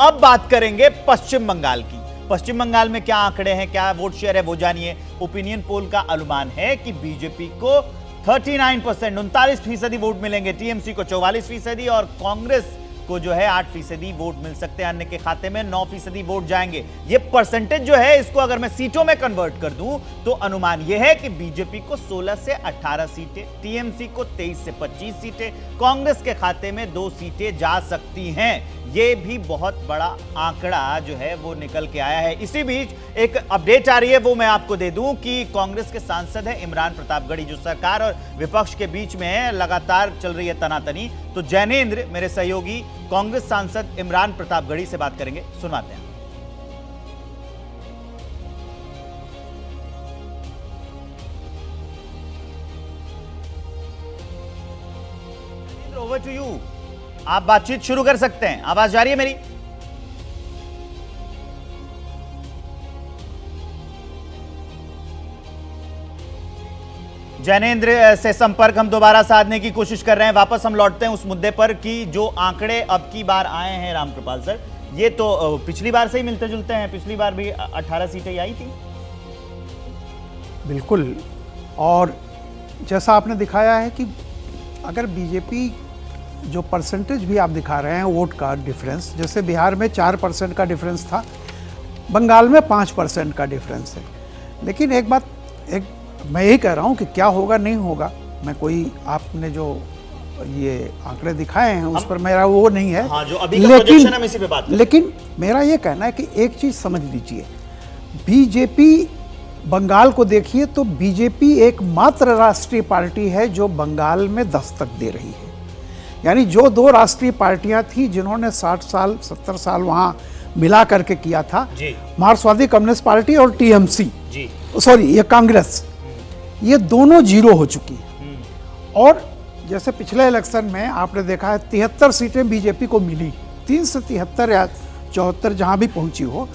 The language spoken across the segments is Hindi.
अब बात करेंगे पश्चिम बंगाल की। पश्चिम बंगाल में क्या आंकड़े हैं, क्या वोट शेयर है, वो जानिए। ओपिनियन पोल का अनुमान है कि बीजेपी को 39% 39% वोट मिलेंगे, टीएमसी को 44% और कांग्रेस को जो है 8% वोट मिल सकते हैं, अन्य के खाते में 9% वोट जाएंगे। ये परसेंटेज जो है, इसको अगर मैं सीटों में कन्वर्ट कर दूं तो अनुमान यह है कि बीजेपी को 16 से 18 सीटें, टीएमसी को 23 से 25 सीटें, कांग्रेस के खाते में 2 सीटें जा सकती हैं। ये भी बहुत बड़ा आंकड़ा जो है वो निकल के आया है। इसी बीच एक अपडेट आ रही है, वो मैं आपको दे दूं कि कांग्रेस के सांसद है इमरान प्रतापगढ़ी, जो सरकार और विपक्ष के बीच में है, लगातार चल रही है तनातनी। तो जैनेंद्र मेरे सहयोगी कांग्रेस सांसद इमरान प्रतापगढ़ी से बात करेंगे, सुनवाते हैं। ओवर टू यू, आप बातचीत शुरू कर सकते हैं। आवाज जा रही है मेरी? जैनेंद्र से संपर्क हम दोबारा साधने की कोशिश कर रहे हैं। वापस हम लौटते हैं उस मुद्दे पर कि जो आंकड़े अब की बार आए हैं रामकृपाल सर, ये तो पिछली बार से ही मिलते जुलते हैं। पिछली बार भी 18 सीटें आई थी। बिल्कुल, और जैसा आपने दिखाया है कि अगर बीजेपी जो परसेंटेज भी आप दिखा रहे हैं वोट का डिफरेंस, जैसे बिहार में 4% का डिफरेंस था, बंगाल में 5% का डिफरेंस है। लेकिन एक बात, मैं यही कह रहा हूं कि क्या होगा नहीं होगा, मैं कोई आपने जो ये आंकड़े दिखाए हैं उस पर मेरा वो नहीं है। हाँ, जो अभी का प्रोजेक्शन हम इसी पे बात करें। लेकिन मेरा ये कहना है कि एक चीज समझ लीजिए, बीजेपी बंगाल को देखिए तो बीजेपी एकमात्र राष्ट्रीय पार्टी है जो बंगाल में दस्तक दे रही है। यानी जो 2 राष्ट्रीय पार्टियां थी जिन्होंने 60 साल 70 साल वहां मिला करके किया था, मार्क्सवादी कम्युनिस्ट पार्टी और टीएमसी, सॉरी ये कांग्रेस, ये दोनों जीरो हो चुकी है। और जैसे पिछले इलेक्शन में आपने देखा है 73 सीटें बीजेपी को मिली, 3 से 73 या 74 जहां भी पहुंची हो,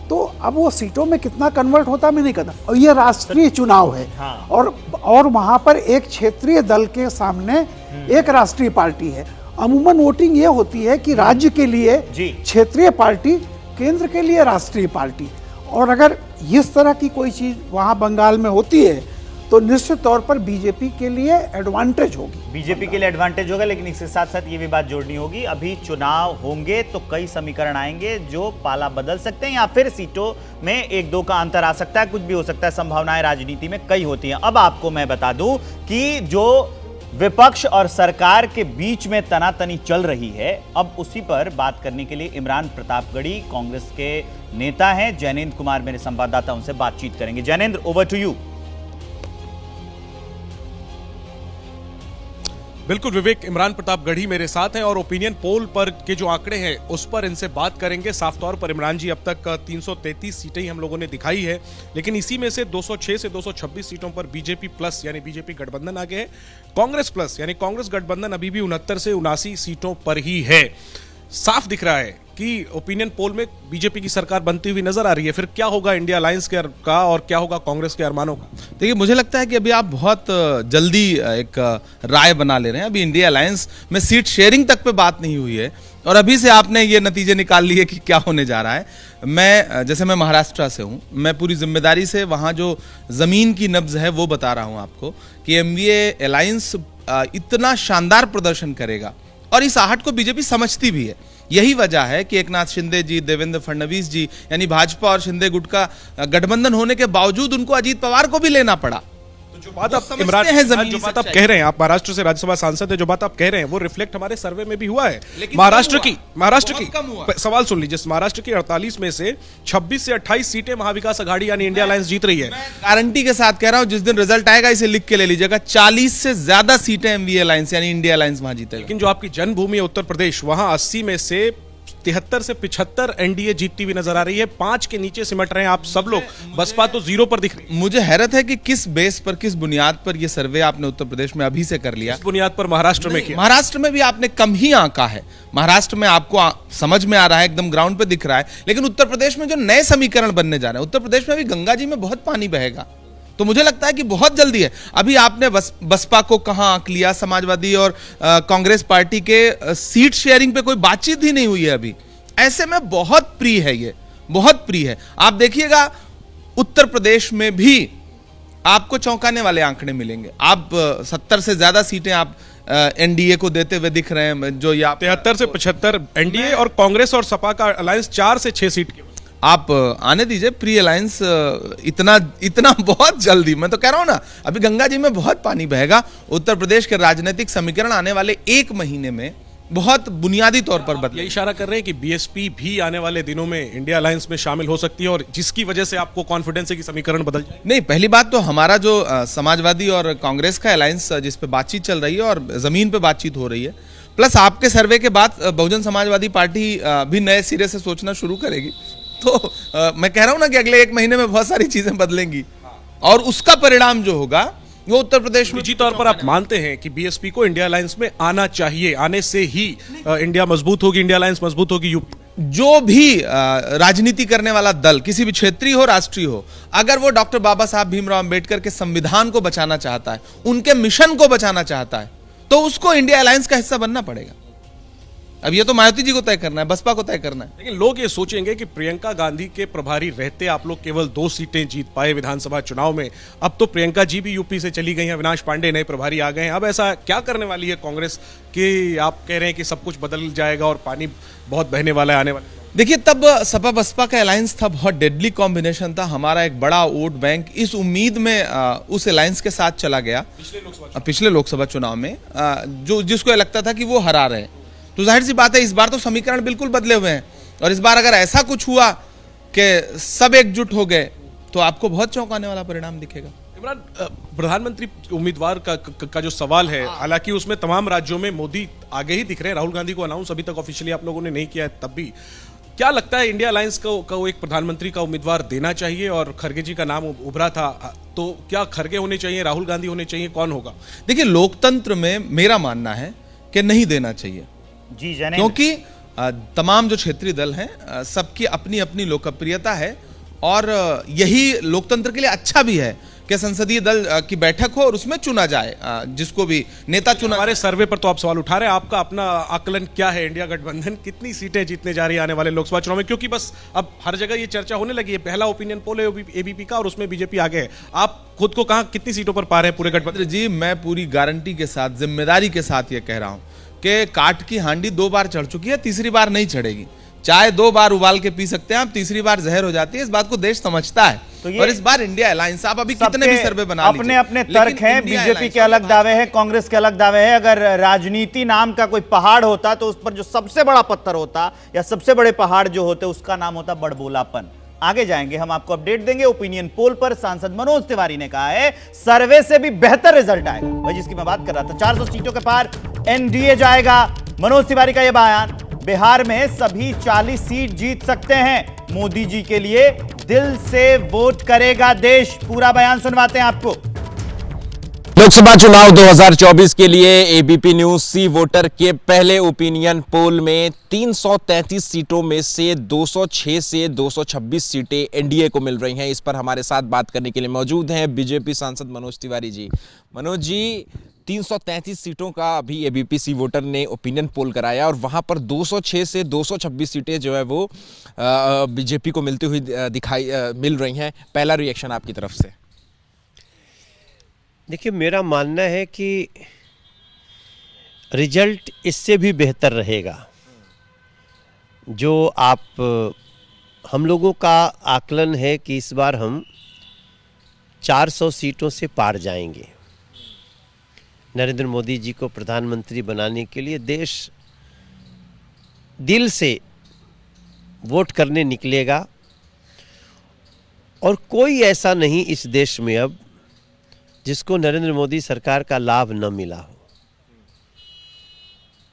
तो अब वो सीटों में कितना कन्वर्ट होता मैं नहीं कहता। और ये राष्ट्रीय चुनाव है। हाँ। और वहां पर एक क्षेत्रीय दल के सामने एक राष्ट्रीय पार्टी है। अमूमन वोटिंग ये होती है कि राज्य के लिए क्षेत्रीय पार्टी, केंद्र के लिए राष्ट्रीय पार्टी। और अगर इस तरह की कोई चीज वहां बंगाल में होती है तो निश्चित तौर पर बीजेपी के लिए एडवांटेज होगी। बीजेपी के लिए एडवांटेज होगा, लेकिन इसके साथ साथ ये भी बात जोड़नी होगी, अभी चुनाव होंगे तो कई समीकरण आएंगे जो पाला बदल सकते हैं या फिर सीटों में 1-2 का अंतर आ सकता है, कुछ भी हो सकता है। संभावनाएं राजनीति में कई होती हैं। अब आपको मैं बता दूं कि जो विपक्ष और सरकार के बीच में तनातनी चल रही है, अब उसी पर बात करने के लिए इमरान प्रतापगढ़ी कांग्रेस के नेता हैं, जैनेंद्र कुमार मेरे संवाददाता, उनसे बातचीत करेंगे। Jainendra, over to you. बिल्कुल विवेक, इमरान प्रतापगढ़ी मेरे साथ हैं और ओपिनियन पोल पर के जो आंकड़े हैं उस पर इनसे बात करेंगे। साफ तौर पर इमरान जी, अब तक 333 सीटें ही हम लोगों ने दिखाई है, लेकिन इसी में से 206 से 226 सीटों पर बीजेपी प्लस यानी बीजेपी गठबंधन आगे है। कांग्रेस प्लस यानी कांग्रेस गठबंधन अभी भी 69 से 79 सीटों पर ही है। साफ दिख रहा है कि ओपिनियन पोल में बीजेपी की सरकार बनती हुई नजर आ रही है। फिर क्या होगा इंडिया अलायंस का और क्या होगा कांग्रेस के अरमानों का? देखिए, मुझे लगता है कि अभी आप बहुत जल्दी एक राय बना ले रहे हैं। अभी इंडिया अलायंस में सीट शेयरिंग तक पे बात नहीं हुई है और अभी से आपने ये नतीजे निकाल लिए कि क्या होने जा रहा है। मैं महाराष्ट्र से हूँ, मैं पूरी जिम्मेदारी से वहाँ जो जमीन की नब्ज है वो बता रहा हूँ आपको कि एमवीए अलायंस इतना शानदार प्रदर्शन करेगा और इस आहट को बीजेपी समझती भी है। यही वजह है कि एकनाथ शिंदे जी, देवेंद्र फडणवीस जी, यानी भाजपा और शिंदे गुट का गठबंधन होने के बावजूद उनको अजीत पवार को भी लेना पड़ा। तो जो बात आप इमरान हैं, जो बात आप कह रहे हैं, आप महाराष्ट्र से राज्यसभा सांसद है, जो बात आप कह रहे हैं वो रिफ्लेक्ट हमारे सर्वे में भी हुआ है। महाराष्ट्र की सवाल सुन लीजिए, महाराष्ट्र की 48 में से 26 से 28 सीटें महाविकास आघाड़ी यानी इंडिया अलायंस जीत रही है। गारंटी के साथ कह रहा हूं, जिस दिन रिजल्ट आएगा इसे लिख के ले लीजिएगा, 40 से ज्यादा सीटें एमवीए अलायंस यानी इंडिया अलायंस वहां जीतेगा। लेकिन जो आपकी जन्मभूमि है उत्तर प्रदेश, वहां 80 में से 73 से 75 एनडीए जीतती हुई नजर आ रही है। 5 के नीचे सिमट रहे हैं आप सब लोग, बसपा तो 0 पर दिख रही है। मुझे हैरत है कि किस बेस पर, किस बुनियाद पर यह सर्वे आपने उत्तर प्रदेश में अभी से कर लिया। इस बुनियाद पर महाराष्ट्र में किया। महाराष्ट्र में भी आपने कम ही आंका है। महाराष्ट्र में आपको समझ में आ रहा है, एकदम ग्राउंड पे दिख रहा है। लेकिन उत्तर प्रदेश में जो नए समीकरण बनने जा रहे हैं, उत्तर प्रदेश में भी गंगा जी में बहुत पानी बहेगा, तो मुझे लगता है कि बहुत जल्दी है। अभी आपने बसपा को कहां आंक लिया, समाजवादी और कांग्रेस पार्टी के सीट शेयरिंग पे कोई बातचीत ही नहीं हुई है अभी। ऐसे में बहुत प्रिय है, ये बहुत प्रिय है। आप देखिएगा उत्तर प्रदेश में भी आपको चौंकाने वाले आंकड़े मिलेंगे। आप 70 से ज्यादा सीटें आप एनडीए को देते हुए दिख रहे हैं, जो या 73 से 75 एनडीए और कांग्रेस और सपा का अलायंस 4 से 6 सीट के। आप आने दीजिए प्री अलायंस, इतना बहुत जल्दी, मैं तो कह रहा हूं ना, अभी गंगा जी में बहुत पानी बहेगा। उत्तर प्रदेश के राजनीतिक समीकरण आने वाले 1 महीने में बहुत बुनियादी तौर पर बदले। ये इशारा कर रहे हैं कि बीएसपी भी आने वाले दिनों में इंडिया अलायंस में शामिल हो सकती है और जिसकी वजह से आपको कॉन्फिडेंस है कि समीकरण बदल जाए। नहीं, पहली बात तो हमारा जो समाजवादी और कांग्रेस का अलायंस जिस पे बातचीत चल रही है और जमीन पे बातचीत हो रही है, प्लस आपके सर्वे के बाद बहुजन समाजवादी पार्टी भी नए सिरे से सोचना शुरू करेगी। तो मैं कह रहा हूं ना कि अगले 1 महीने में बहुत सारी चीजें बदलेंगी और उसका परिणाम जो होगा वो उत्तर प्रदेश में। निजी तौर पर आप मानते हैं कि बीएसपी को इंडिया अलायंस में आना चाहिए, आने से ही इंडिया मजबूत होगी, इंडिया अलायंस मजबूत होगी? यूपी जो भी राजनीति करने वाला दल, किसी भी क्षेत्रीय हो राष्ट्रीय हो, अगर वो डॉक्टर बाबा साहब भीमराव अंबेडकर के संविधान को बचाना चाहता है, उनके मिशन को बचाना चाहता है, तो उसको इंडिया अलायंस का हिस्सा बनना पड़ेगा। अब ये तो मायावती जी को तय करना है, बसपा को तय करना है। लेकिन लोग ये सोचेंगे कि प्रियंका गांधी के प्रभारी रहते आप लोग केवल 2 सीटें जीत पाए विधानसभा चुनाव में। अब तो प्रियंका जी भी यूपी से चली गई हैं, अविनाश पांडे नए प्रभारी आ गए हैं। अब ऐसा क्या करने वाली है कांग्रेस कि आप कह रहे हैं कि सब कुछ बदल जाएगा और पानी बहुत बहने वाला है आने वाले? देखिए, तब सपा बसपा का अलायंस था, बहुत डेडली कॉम्बिनेशन था, हमारा एक बड़ा वोट बैंक इस उम्मीद में उस अलायंस के साथ चला गया पिछले लोकसभा चुनाव में, जो जिसको लगता था कि वो हरा रहे। तो जाहिर सी बात है इस बार तो समीकरण बिल्कुल बदले हुए हैं और इस बार अगर ऐसा कुछ हुआ कि सब एकजुट हो गए तो आपको बहुत चौंकाने वाला परिणाम दिखेगा। इमरान, प्रधानमंत्री उम्मीदवार का जो सवाल है, हालांकि उसमें तमाम राज्यों में मोदी आगे ही दिख रहे हैं, राहुल गांधी को अनाउंस अभी तक ऑफिशियली आप लोगों ने नहीं किया है, तब भी क्या लगता है इंडिया अलायंस को एक प्रधानमंत्री का उम्मीदवार देना चाहिए? और खरगे जी का नाम उभरा था, तो क्या खरगे होने चाहिए, राहुल गांधी होने चाहिए, कौन होगा? देखिए, लोकतंत्र में मेरा मानना है कि नहीं देना चाहिए जी, क्योंकि तमाम जो क्षेत्रीय दल हैं सबकी अपनी अपनी लोकप्रियता है और यही लोकतंत्र के लिए अच्छा भी है कि संसदीय दल की बैठक हो और उसमें चुना जाए जिसको भी नेता चुना। हमारे सर्वे पर तो आप सवाल उठा रहे हैं, आपका अपना आकलन क्या है? इंडिया गठबंधन कितनी सीटें जीतने जा रही है आने वाले लोकसभा चुनाव में? क्योंकि बस अब हर जगह ये चर्चा होने लगी है, पहला ओपिनियन पोल है एबीपी का और उसमें बीजेपी आगे है। आप खुद को कहां कितनी सीटों पर पा रहे हैं पूरे गठबंधन? जी, मैं पूरी गारंटी के साथ, जिम्मेदारी के साथ ये कह रहा हूं कि काट की हांडी 2 बार चढ़ चुकी है, तीसरी बार नहीं चढ़ेगी। चाय 2 बार उबाल के पी सकते हैं आप, तीसरी बार जहर हो जाती है। इस बात को देश समझता है। तो और इस बार इंडिया अलायंस, आप अभी कितने भी सर्वे बना लीजिए, अपने अपने तर्क हैं, बीजेपी के अलग दावे हैं, कांग्रेस के अलग दावे हैं। अगर राजनीति नाम का कोई पहाड़ होता तो उस पर जो सबसे बड़ा पत्थर होता या सबसे बड़े पहाड़ जो होते उसका नाम होता बड़बोलापन। आगे जाएंगे, हम आपको अपडेट देंगे। ओपिनियन पोल पर सांसद मनोज तिवारी ने कहा है सर्वे से भी बेहतर रिजल्ट आएगा, वही जिसकी मैं बात कर रहा था। 400 सीटों के पार एनडीए जाएगा, मनोज तिवारी का यह बयान। बिहार में सभी 40 सीट जीत सकते हैं, मोदी जी के लिए दिल से वोट करेगा देश। पूरा बयान सुनवाते हैं आपको। लोकसभा चुनाव 2024 के लिए एबीपी न्यूज सी वोटर के पहले ओपिनियन पोल में 333 सीटों में से 206 से 226 सीटें एनडीए को मिल रही हैं। इस पर हमारे साथ बात करने के लिए मौजूद हैं बीजेपी सांसद मनोज तिवारी जी। मनोज जी, 333 सीटों का अभी एबीपी सी वोटर ने ओपिनियन पोल कराया और वहां पर 206 से 226 सीटें जो है वो बीजेपी को मिलती हुई मिल रही हैं। पहला रिएक्शन आपकी तरफ से? देखिए, मेरा मानना है कि रिजल्ट इससे भी बेहतर रहेगा। जो हम लोगों का आकलन है कि इस बार हम 400 सीटों से पार जाएंगे। नरेंद्र मोदी जी को प्रधानमंत्री बनाने के लिए देश दिल से वोट करने निकलेगा और कोई ऐसा नहीं इस देश में अब जिसको नरेंद्र मोदी सरकार का लाभ न मिला हो।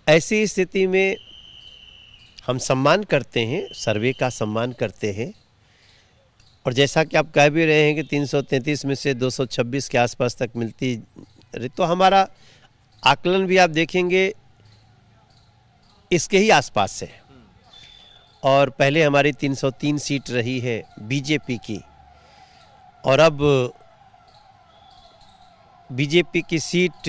ऐसी स्थिति में हम सम्मान करते हैं, सर्वे का सम्मान करते हैं और जैसा कि आप कह भी रहे हैं कि 333 में से 226 के आसपास तक मिलती, तो हमारा आकलन भी आप देखेंगे इसके ही आसपास से। और पहले हमारी 303 सीट रही है बीजेपी की और अब बीजेपी की सीट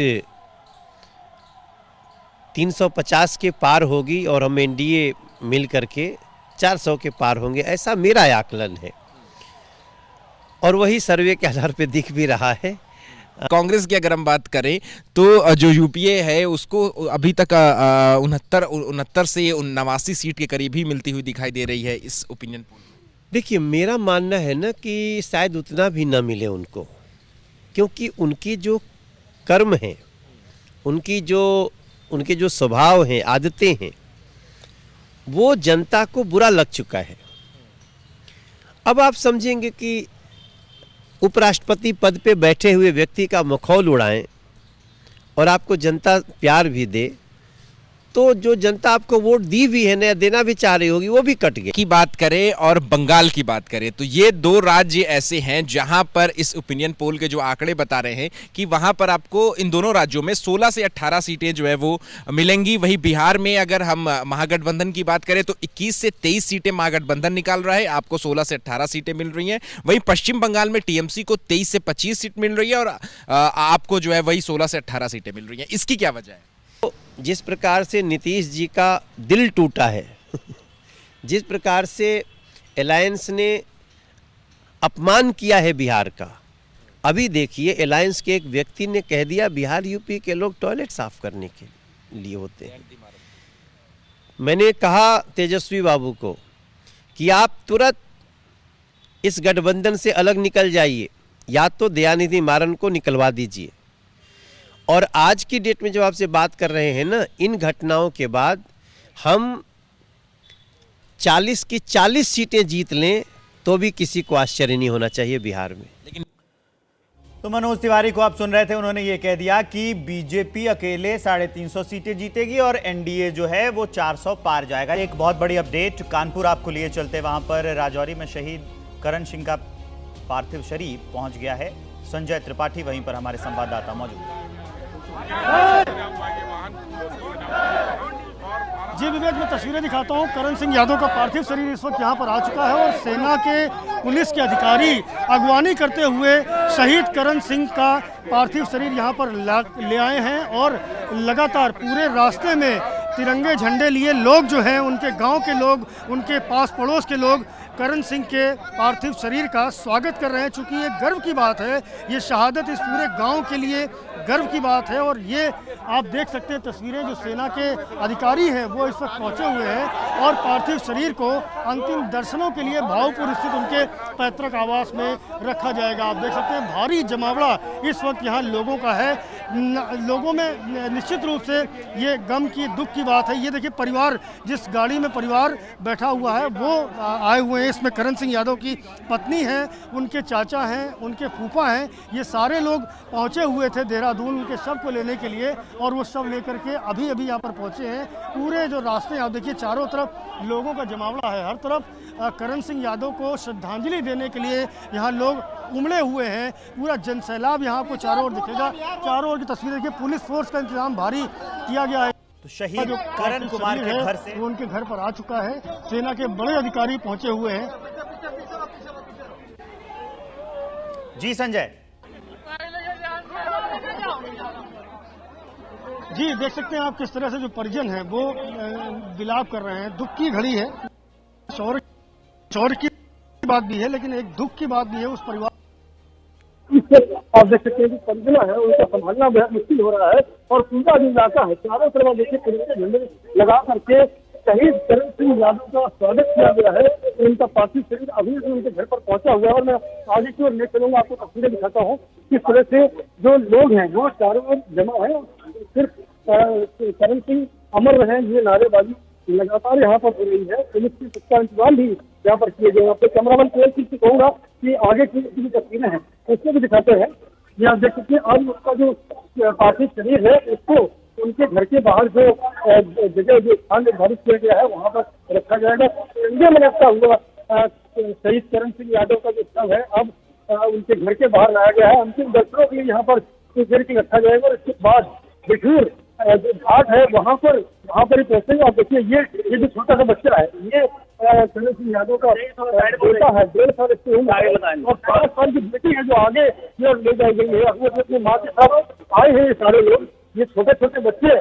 350 के पार होगी और हम एनडीए मिल करके 400 के पार होंगे, ऐसा मेरा आकलन है और वही सर्वे के आधार पे दिख भी रहा है। कांग्रेस की अगर हम बात करें तो जो यूपीए है उसको अभी तक 69 से 89 सीट के करीब ही मिलती हुई दिखाई दे रही है इस ओपिनियन पोल। देखिए, मेरा मानना है ना कि शायद उतना भी ना मिले उनको, क्योंकि उनकी जो कर्म हैं, उनके जो स्वभाव हैं, आदतें हैं, वो जनता को बुरा लग चुका है। अब आप समझेंगे कि उपराष्ट्रपति पद पे बैठे हुए व्यक्ति का मखौल उड़ाएं और आपको जनता प्यार भी दे, तो जो जनता आपको वोट दी भी है ना, देना भी चाह रही होगी, वो भी कट गई। की बात करें और बंगाल की बात करें तो ये दो राज्य ऐसे हैं जहां पर इस ओपिनियन पोल के जो आंकड़े बता रहे हैं कि वहां पर आपको इन दोनों राज्यों में 16 से 18 सीटें जो है वो मिलेंगी। वहीं बिहार में अगर हम महागठबंधन की बात करें तो 21 से 23 सीटें महागठबंधन निकाल रहा है, आपको 16 से 18 सीटें मिल रही हैं। वहीं पश्चिम बंगाल में टीएमसी को 23 से 25 सीट मिल रही है और आपको जो है वही 16 से 18 सीटें मिल रही हैं। इसकी क्या वजह है? जिस प्रकार से नीतीश जी का दिल टूटा है जिस प्रकार से अलायंस ने अपमान किया है बिहार का, अभी देखिए अलायंस के एक व्यक्ति ने कह दिया बिहार यूपी के लोग टॉयलेट साफ करने के लिए होते हैं। मैंने कहा तेजस्वी बाबू को कि आप तुरंत इस गठबंधन से अलग निकल जाइए, या तो दयानिधि मारन को निकलवा दीजिए। और आज की डेट में जब आपसे बात कर रहे हैं ना, इन घटनाओं के बाद हम 40 की 40 सीटें जीत लें तो भी किसी को आश्चर्य नहीं होना चाहिए बिहार में। लेकिन तो मनोज तिवारी को आप सुन रहे थे, उन्होंने ये कह दिया कि बीजेपी अकेले 350 सीटें जीतेगी और एनडीए जो है वो 400 पार जाएगा। एक बहुत बड़ी अपडेट कानपुर आपको लिए चलते, वहां पर राजौरी में शहीद करण सिंह का पार्थिव शरीर पहुंच गया है। संजय त्रिपाठी वहीं पर हमारे संवाददाता मौजूद हैं। जी विवेक, मैं तस्वीरें दिखाता हूँ। करण सिंह यादव का पार्थिव शरीर इस वक्त यहाँ पर आ चुका है और सेना के पुलिस के अधिकारी अगवानी करते हुए शहीद करण सिंह का पार्थिव शरीर यहाँ पर ले आए हैं और लगातार पूरे रास्ते में तिरंगे झंडे लिए लोग जो हैं, उनके गांव के लोग, उनके पास पड़ोस के लोग करण सिंह के पार्थिव शरीर का स्वागत कर रहे हैं। चूँकि ये गर्व की बात है, ये शहादत इस पूरे गांव के लिए गर्व की बात है। और ये आप देख सकते हैं तस्वीरें, जो सेना के अधिकारी हैं वो इस वक्त पहुंचे हुए हैं और पार्थिव शरीर को अंतिम दर्शनों के लिए भावपुर स्थित उनके पैतृक आवास में रखा जाएगा। आप देख सकते हैं भारी जमावड़ा इस वक्त यहाँ लोगों का है। लोगों में निश्चित रूप से ये गम की, दुख की बात है। ये देखिए परिवार, जिस गाड़ी में परिवार बैठा हुआ है वो आए हुए हैं। इसमें करण सिंह यादव की पत्नी है, उनके चाचा हैं, उनके फूफा हैं, ये सारे लोग पहुंचे हुए थे देहरादून उनके शव को लेने के लिए और वो शव लेकर के अभी अभी यहाँ पर पहुंचे हैं। पूरे जो रास्ते आप देखिए, चारों तरफ लोगों का जमावड़ा है। हर तरफ करण सिंह यादव को श्रद्धांजलि देने के लिए यहाँ लोग उमड़े हुए हैं। पूरा जनसैलाब यहाँ आपको चारों ओर दिखेगा। चारों ओर की तस्वीर देखिए, पुलिस फोर्स का इंतजाम भारी किया गया है। तो शहीद करण कुमार के घर से वो उनके घर पर आ चुका है। सेना के बड़े अधिकारी पहुंचे हुए हैं। जी संजय। जी देख सकते हैं आप किस तरह से जो परिजन है वो विलाप कर रहे हैं। दुख की घड़ी है, शौर्य की बात भी है, लेकिन एक दुख की बात भी है उस परिवार। आप देख सकते हैं कि परिजना है उनका संभालना बेहद मुश्किल हो रहा है और पूरा जो इलाका है चारों तरफ देखिए तिरंगे झंडे लगा करके शहीद करण सिंह यादव का स्वागत किया गया है। उनका पार्थिव शरीर अभी उनके घर पर पहुंचा हुआ है और मैं आगे की ओर ले चलूंगा, आपको तस्वीरें दिखाता हूँ किस तरह से जो लोग हैं वो चारों ओर जमा है। सिर्फ करण सिंह अमर रहे ये नारेबाजी लगातार यहाँ पर हो रही है। पुलिस की पुख्ता इंतजाम भी यहाँ पर किए गए। आपको कैमरामैन केएल से कहूंगा कि आगे की तस्वीरें हैं उसको भी दिखाते हैं। ये आप देख सकते हैं आज उसका जो पार्थिव शरीर है उसको उनके घर के बाहर जो जगह, जो स्थान निर्धारित किया गया है वहाँ पर रखा जाएगा। इंडिया में रखता हुआ शहीद करण सिंह यादव का जो शव है अब उनके घर के बाहर लाया गया है। अंतिम दर्शनों के लिए यहाँ पर कुछ देर के रखा जाएगा और इसके बाद बिठूर जो घाट है वहाँ पर ही पहुंचेंगे। आप देखिए ये जो छोटा सा बच्चा है ये करण सिंह यादव का बेटा है, 1.5 साल की उम्र और 5 साल की बेटी है जो आगे ले जाई गई है। वो अपनी माँ के साथ आए हैं ये सारे लोग। ये छोटे छोटे बच्चे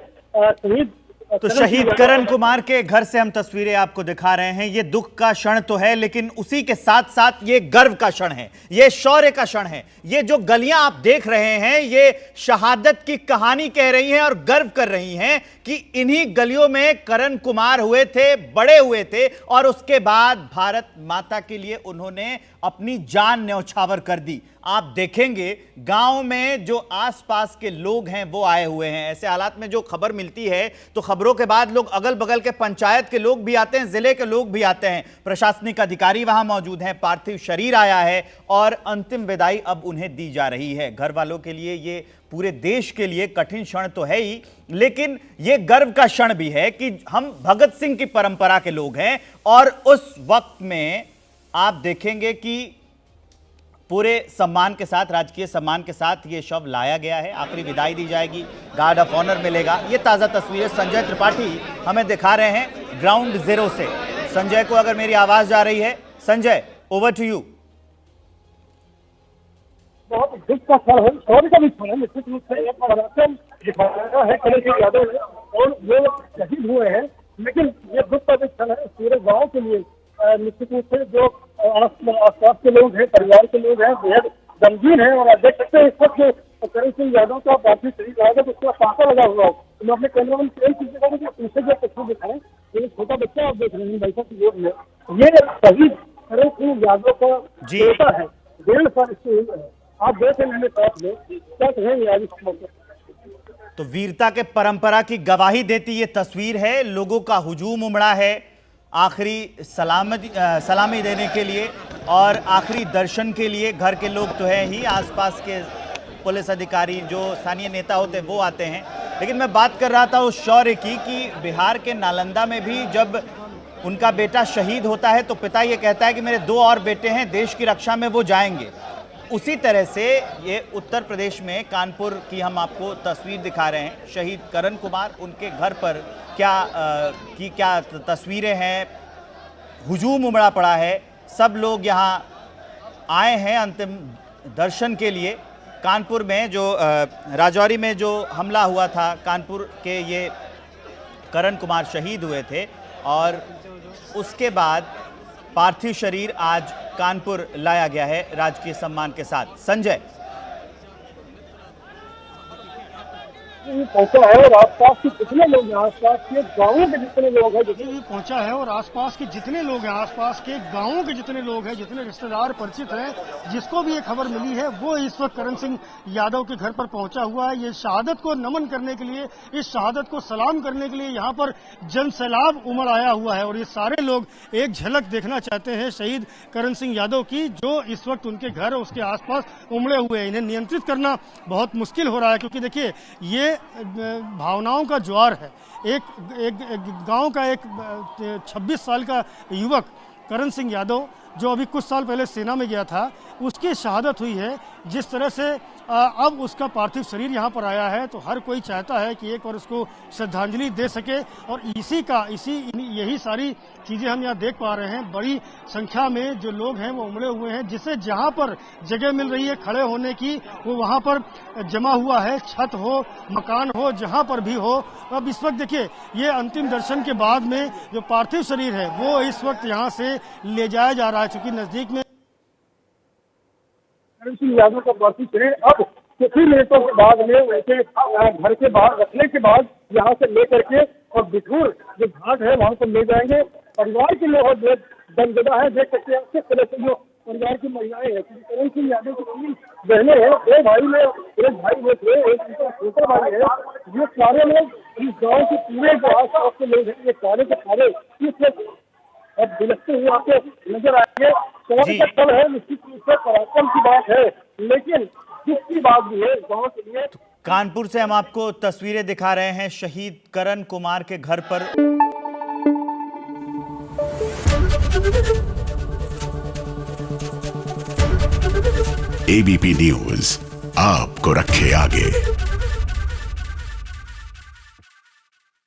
शहीद तो शहीद करण कुमार के घर से हम तस्वीरें आपको दिखा रहे हैं। ये दुख का क्षण तो है, लेकिन उसी के साथ साथ ये गर्व का क्षण है, ये शौर्य का क्षण है। ये जो गलियां आप देख रहे हैं, ये शहादत की कहानी कह रही हैं और गर्व कर रही हैं कि इन्हीं गलियों में करण कुमार हुए थे, बड़े हुए थे, और उसके बाद भारत माता के लिए उन्होंने अपनी जान न्यौछावर कर दी। आप देखेंगे गांव में जो आसपास के लोग हैं वो आए हुए हैं। ऐसे हालात में जो खबर मिलती है तो खबरों के बाद लोग अगल बगल के पंचायत के लोग भी आते हैं, जिले के लोग भी आते हैं, प्रशासनिक अधिकारी वहां मौजूद हैं, पार्थिव शरीर आया है और अंतिम विदाई अब उन्हें दी जा रही है। घर वालों के लिए ये पूरे देश के लिए कठिन क्षण तो है ही, लेकिन ये गर्व का क्षण भी है कि हम भगत सिंह की परंपरा के लोग हैं। और उस वक्त में आप देखेंगे कि पूरे सम्मान के साथ, राजकीय सम्मान के साथ ये शव लाया गया है। आखिरी विदाई दी जाएगी, गार्ड ऑफ ऑनर मिलेगा। ये ताज़ा तस्वीरें संजय त्रिपाठी हमें दिखा रहे हैं ग्राउंड जीरो से। संजय को अगर मेरी आवाज जा रही है, संजय ओवर टू यू। बहुत दुख का क्षण है, शौर्य का भी क्षण है। निश्चित रूप से एक पराक्रम दिखाया है करण सिंह यादव ने और वो शहीद हुए हैं, लेकिन ये दुख का भी क्षण है पूरे गाँव के लिए। निश्चित रूप से जो आसपास के लोग हैं, परिवार के लोग हैं, बेहद गमगीन है। और आप देख सकते हैं इस वक्त करण सिंह यादव का पार्थिव शरीर आएगा तो उसका फांका लगा हुआ है। तो मैं अपने कैमरा में पीछे पीछे जो तस्वीर दिखाएं, ये छोटा बच्चा आप देख रहे हैं बैठक की गोद में, ये शहीद करण सिंह यादव का बेटा है, 1.5 साल इसकी उम्र है। आप देख रहे हैं साथ में क्या कहेंगे आज इस मौके? तो वीरता के परंपरा की गवाही देती ये तस्वीर है। लोगों का हुजूम उमड़ा है आखिरी सलामी देने के लिए और आखिरी दर्शन के लिए। घर के लोग तो है ही, आसपास के पुलिस अधिकारी, जो स्थानीय नेता होते हैं वो आते हैं। लेकिन मैं बात कर रहा था उस शौर्य की कि बिहार के नालंदा में भी जब उनका बेटा शहीद होता है तो पिता ये कहता है कि मेरे 2 और बेटे हैं, देश की रक्षा में वो जाएंगे। उसी तरह से ये उत्तर प्रदेश में कानपुर की हम आपको तस्वीर दिखा रहे हैं। शहीद करण कुमार, उनके घर पर क्या तस्वीरें हैं, हुजूम उमड़ा पड़ा है। सब लोग यहाँ आए हैं अंतिम दर्शन के लिए। कानपुर में जो राजौरी में जो हमला हुआ था, कानपुर के ये करण कुमार शहीद हुए थे और उसके बाद पार्थिव शरीर आज कानपुर लाया गया है राजकीय सम्मान के साथ। संजय पहुंचा है और आसपास के जितने लोग हैं, आसपास के गांवों के जितने लोग हैं, भी पहुंचा है और आसपास के जितने लोग हैं, आसपास के गांवों के जितने लोग हैं, जितने रिश्तेदार परिचित हैं, जिसको भी ये खबर मिली है वो इस वक्त करण सिंह यादव के घर पर पहुंचा हुआ है। ये शहादत को नमन करने के लिए, इस शहादत को सलाम करने के लिए यहाँ पर जन सैलाब उमड़ आया हुआ है और ये सारे लोग एक झलक देखना चाहते हैं शहीद करण सिंह यादव की, जो इस वक्त उनके घर और उसके आसपास उमड़े हुए हैं। इन्हें नियंत्रित करना बहुत मुश्किल हो रहा है क्योंकि देखिए ये भावनाओं का ज्वार है। एक गांव का एक 26 साल का युवक करण सिंह यादव जो अभी कुछ साल पहले सेना में गया था, उसकी शहादत हुई है। जिस तरह से अब उसका पार्थिव शरीर यहाँ पर आया है तो हर कोई चाहता है कि एक बार उसको श्रद्धांजलि दे सके और यही सारी चीज़ें हम यहाँ देख पा रहे हैं। बड़ी संख्या में जो लोग हैं वो उमड़े हुए हैं, जिसे जहाँ पर जगह मिल रही है खड़े होने की वो वहाँ पर जमा हुआ है, छत हो, मकान हो, जहाँ पर भी हो। अब इस वक्त देखिए ये अंतिम दर्शन के बाद में जो पार्थिव शरीर है वो इस वक्त यहाँ से ले जाया जा रहा है, चूंकि नजदीक में करण सिंह यादव का पार्थिव शरीर अब कुछ ही मिनटों के बाद में वैसे घर के बाहर रखने के बाद यहाँ से लेकर के और बिठूर जो घाट है वहाँ पर ले जाएंगे। परिवार के लोग दमजदा है, देख सकते हैं किस तरह से जो परिवार की महिलाएं हैं। करण सिंह यादव की 3 बहनें हैं, 2 भाई में एक भाई वो थे, एक उनका छोटा भाई है। ये सारे लोग इस गाँव के पूरे जो आस-पास के लोग हैं, ये सारे के सारे इस अब बिलखते हुए आपको नजर आएंगे। शौर्य का क्षण है, निश्चित रूप से पराक्रम की बात है, लेकिन जिसकी बात भी है गाँव के लिए। कानपुर से हम आपको तस्वीरें दिखा रहे हैं शहीद करण कुमार के घर पर। एबीपी न्यूज आपको रखे आगे।